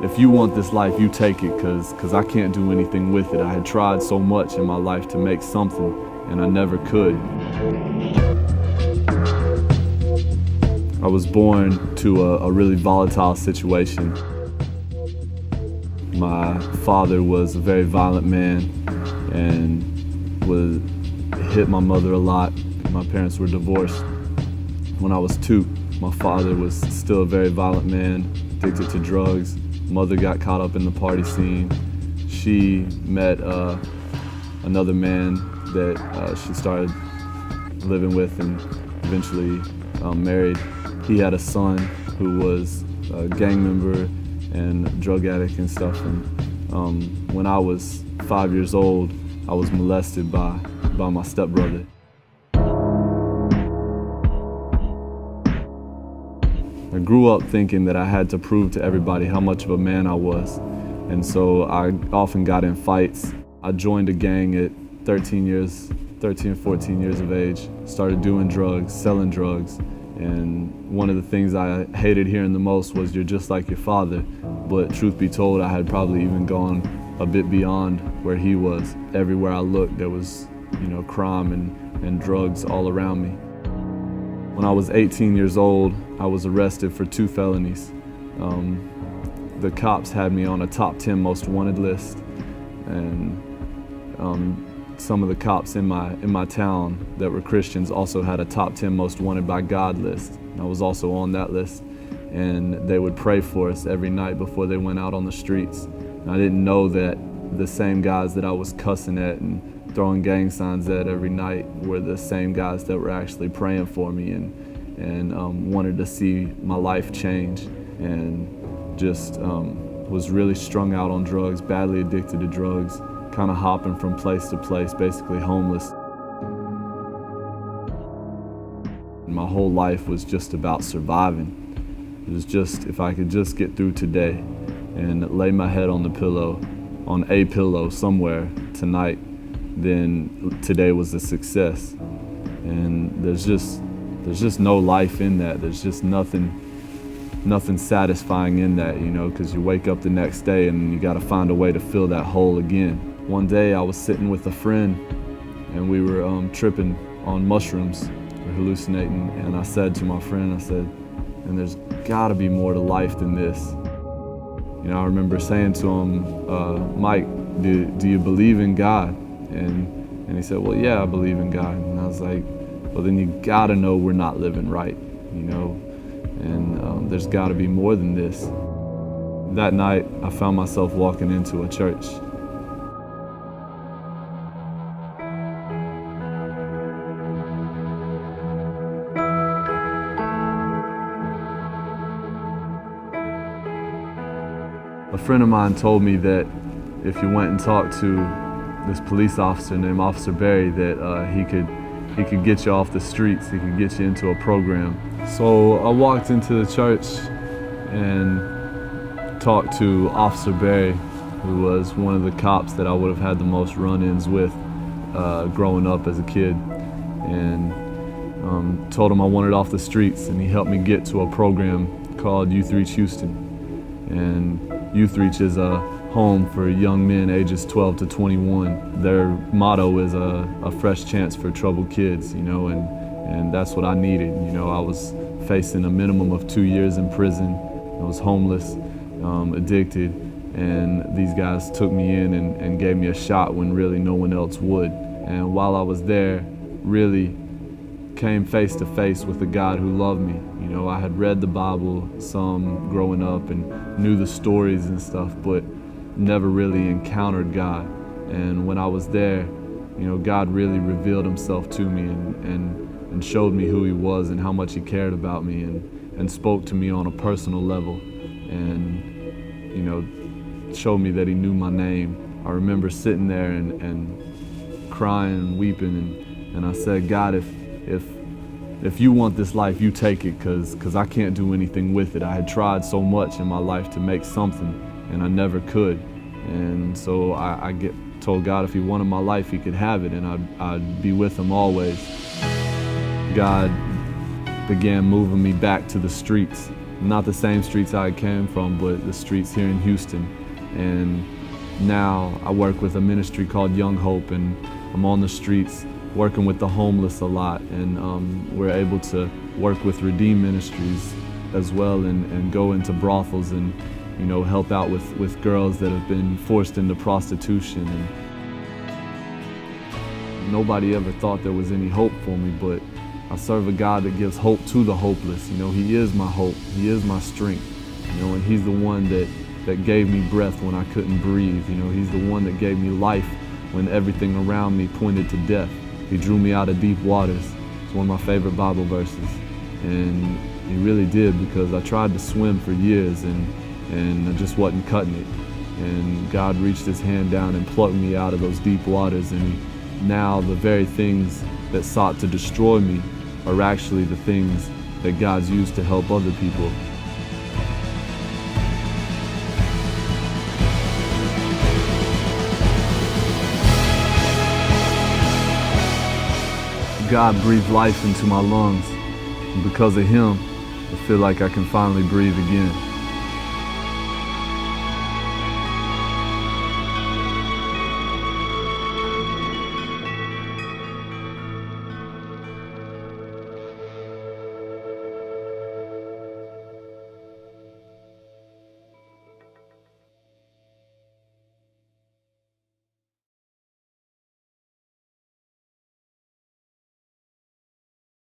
if you want this life, you take it, cause I can't do anything with it. I had tried so much in my life to make something, and I never could. I was born to a really volatile situation. My father was a very violent man and hit my mother a lot. My parents were divorced when I was 2. My father was still a very violent man, addicted to drugs. Mother got caught up in the party scene. She met another man that she started living with and eventually married. He had a son who was a gang member and drug addict and stuff. And when I was 5 years old, I was molested by my stepbrother. I grew up thinking that I had to prove to everybody how much of a man I was. And so I often got in fights. I joined a gang at 13 or 14 years of age, started doing drugs, selling drugs. And one of the things I hated hearing the most was, "You're just like your father." But truth be told, I had probably even gone a bit beyond where he was. Everywhere I looked, there was, crime and drugs all around me. When I was 18 years old, I was arrested for 2 felonies. The cops had me on a top 10 most wanted list, and some of the cops in my town that were Christians also had a top 10 most wanted by God list. I was also on that list, and they would pray for us every night before they went out on the streets. And I didn't know that the same guys that I was cussing at and throwing gang signs at every night were the same guys that were actually praying for me and wanted to see my life change, and just was really strung out on drugs, badly addicted to drugs, kind of hopping from place to place, basically homeless. My whole life was just about surviving. It was just, if I could just get through today and lay my head on a pillow somewhere tonight, then today was a success. And there's just no life in that. There's just nothing satisfying in that, because you wake up the next day and you got to find a way to fill that hole again. One day I was sitting with a friend and we were tripping on mushrooms, hallucinating, and I said to my friend, and there's gotta be more to life than this. I remember saying to him, "Mike, do you believe in God?" And he said, "Well, yeah, I believe in God." And I was like, "Well, then you gotta know we're not living right, and there's gotta be more than this." That night, I found myself walking into a church. A friend of mine told me that if you went and talked to this police officer named Officer Barry, that he could get you off the streets, he could get you into a program. So I walked into the church and talked to Officer Barry, who was one of the cops that I would have had the most run-ins with growing up as a kid, and told him I wanted off the streets, and he helped me get to a program called Youth Reach Houston. And Youth Reach is a home for young men ages 12 to 21. Their motto is a fresh chance for troubled kids, and that's what I needed. I was facing a minimum of 2 years in prison. I was homeless, addicted, and these guys took me in and gave me a shot when really no one else would. And while I was there, really came face to face with a God who loved me. I had read the Bible some growing up and knew the stories and stuff, but never really encountered God. And when I was there, God really revealed himself to me and showed me who he was and how much he cared about me and spoke to me on a personal level and, showed me that he knew my name. I remember sitting there and crying and weeping and I said, "God, if you want this life, you take it, cause I can't do anything with it. I had tried so much in my life to make something and I never could." And so I told God if he wanted my life, he could have it, and I'd be with him always. God began moving me back to the streets, not the same streets I came from, but the streets here in Houston. And now I work with a ministry called Young Hope, and I'm on the streets working with the homeless a lot, and we're able to work with Redeem Ministries as well, and go into brothels and help out with girls that have been forced into prostitution. And nobody ever thought there was any hope for me, but I serve a God that gives hope to the hopeless. He is my hope, He is my strength, and He's the one that gave me breath when I couldn't breathe. He's the one that gave me life when everything around me pointed to death. He drew me out of deep waters. It's one of my favorite Bible verses. And He really did, because I tried to swim for years and I just wasn't cutting it. And God reached His hand down and plucked me out of those deep waters, and now the very things that sought to destroy me are actually the things that God's used to help other people. God breathed life into my lungs, and because of Him, I feel like I can finally breathe again.